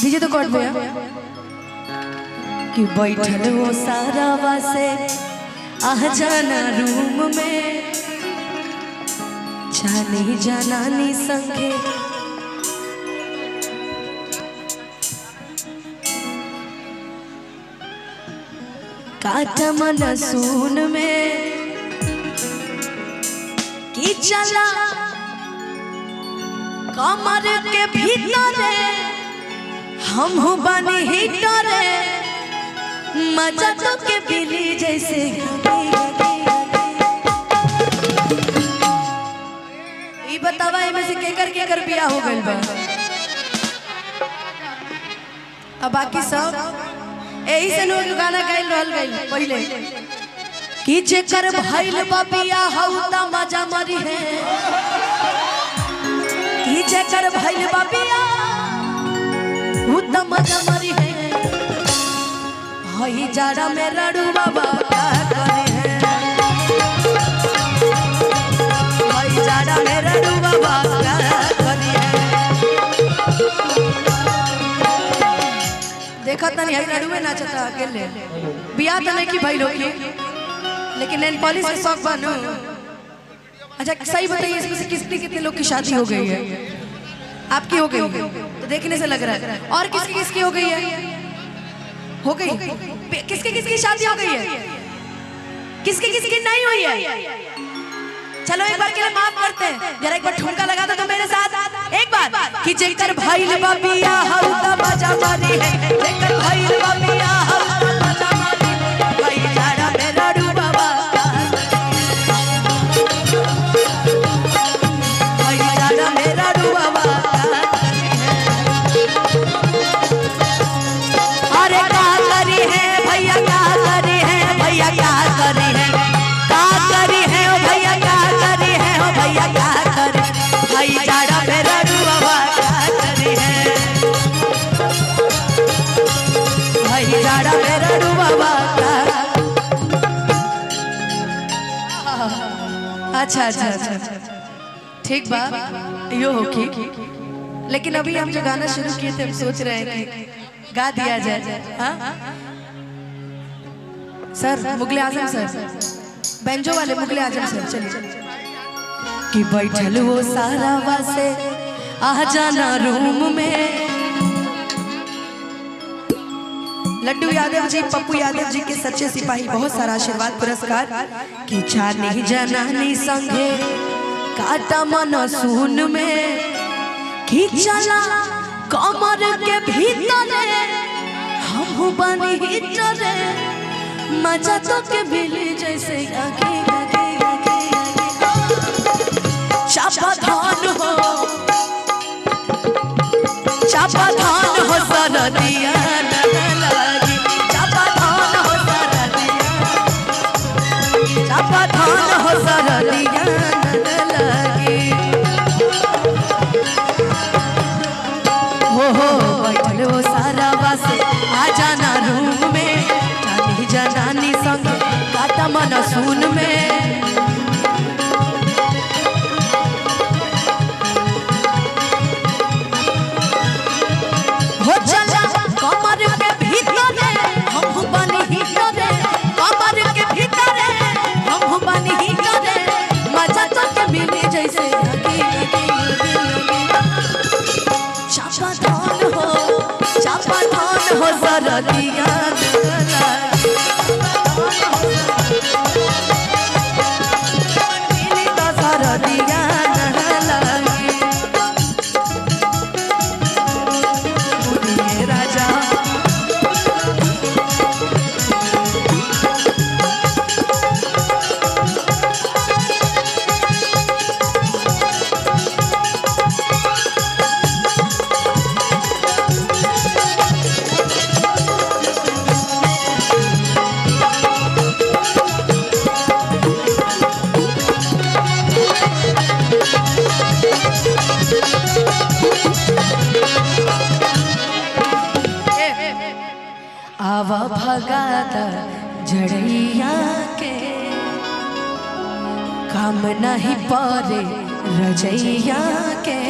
दीजिए तो कोट भैया कि बैठल हो सारा वासे आ जाना रूम में जानी जानानी संगे काटा मन सून में कि चला कमर के भीतर हम हो बनी हीटर मजा तो के बिली जैसे ये बतावा में से केकर बिया हो गइल बा। अब बाकी सब यही से लोग गाना गाइल रहल गइल पहले कि जेकर भइल बा बिया हउ त मजा मरी है कि जेकर भइल बा बिया हउ त मजा मरी है हई जाड़ा में रड़ू बाबा क्या करे है हई जाड़ा में रड़ू बाबा क्या करे है देखा तनी हई रड़ू में नाचता अकेले बिया त नहीं की भइल होगी लेकिन नेल पॉलिश के शौक बानो। अच्छा सही बताइए इसमें से कितने लोग की शादी हो गई है? आपकी हो गई तो देखने से लग रहा है। और किसकी हो गई है? हो गई किसकी शादी हो गई है? किसकी नहीं हुई है? चलो एक बार के लिए माफ करते हैं जरा एक बार ठुमका लगा दो तो मेरे साथ एक बार कि जेकर भइल बा बिया हउ त मजा मारी है जेकर भइल बा बिया हउ त मजा मारी भाई जाड़ा में रड़ू बाबा भाई जाड़ा में रड़ू बाबा अरे क्या करी है भैया क्या करी है भैया क्या करी है क्या करी है ओ भैया क्या करी है ओ भैया क्या करी भाई जाड़ा में रड़ू बाबा क्या करी है भाई जाड़ा में रड़ू बाबा अच्छा ठीक बा यो हो की लेकिन अभी हम जो गाना शुरू किए थे हम सोच रहे हैं कि गा दिया जाए। हाँ सर मुगले आजम सर बेंजो वाले मुगले आजम सर चलिए कि बैठल वो सारा वासे आ जाना रूम में लड्डू यादव जी पप्पू यादव जी के सच्चे सिपाही बहुत सारा आशीर्वाद पुरस्कार कि जानी जनानी संगे काटा मन सून में कि चला कमर के भीतर हम बनी हीटर मजा तो के बिली जैसे आगे आगे आगे चापाधान हो सरदिया चापाधान हो सरदिया हो बैठल वो सारा बस आ जाना रूम में जानी जनानी संग काटा मन सून में हो चला कमर के भीतर हम बनी हीटर कमर के भीतर हम बनी हीटर मजा तो के मिले जैसे चापाधान हो सरदिया सरदिया राजा आवा भगाता जड़ैया के काम नहीं पारे रजैया के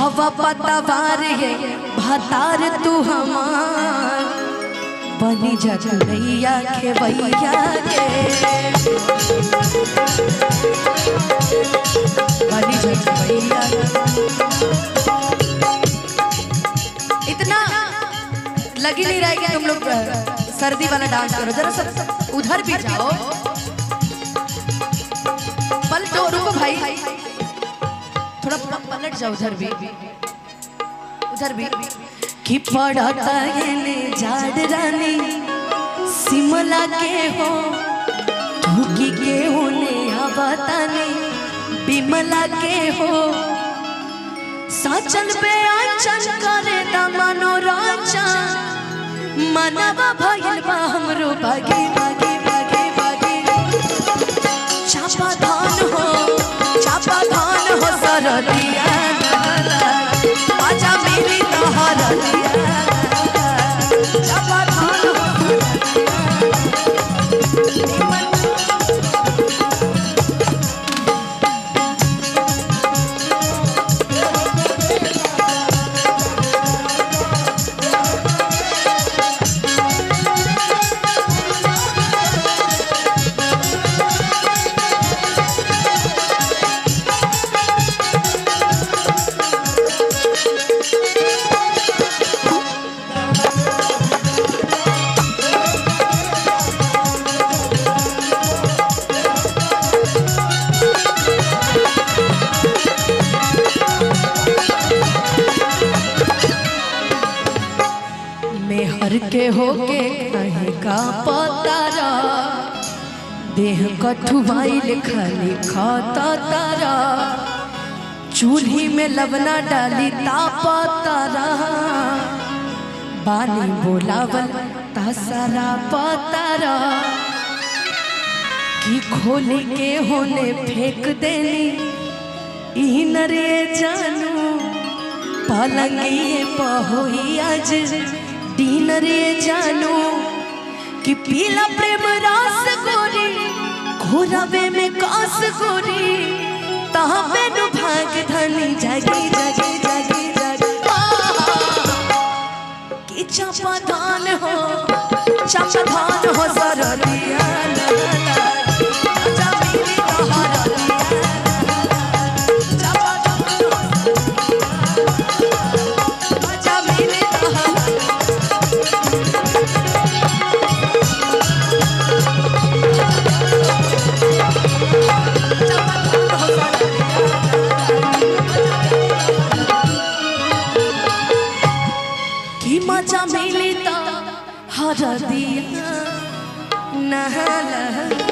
हवा पतवार है भतार तू हमार बनी जगैया खेवैया के बनी जगैया। इतना लगी नहीं रहा है कि तुम लोग सर्दी वाला डांस करो, जरा सब उधर भी जाओ, पलटो, रुको भाई, थोड़ा पलट जाओ उधर भी, उधर भी। कि पड़ता है ने जाड़ रानी सिमला के हो धुकी के होने आवतानी बिमला के हो साचल पे आंचल करे दमनो राजा मनवा भइल बा हमरो भागे भागे भागे भागे। चापा धान हो सरदिया आजा मेरी तहरदिया चापा धान हो मेहर के होके कहीं का पतारा देह कठुआई खाली खाता तारा चूल्ही में लवना डाली तापा तारा बानी बोलावल तासारा पतारा की खोली के होने फेंक देनी इन रे जानू पलंगिए पहुई आज डिनर जानू कि पीला प्रेम रास गोरी घोरावे में कास गोरी तहाँ पे नु भाग धनी जागी जागी जागी जागी कि चापा धान हो सरदिया मजा मिली तो हर दिया नहला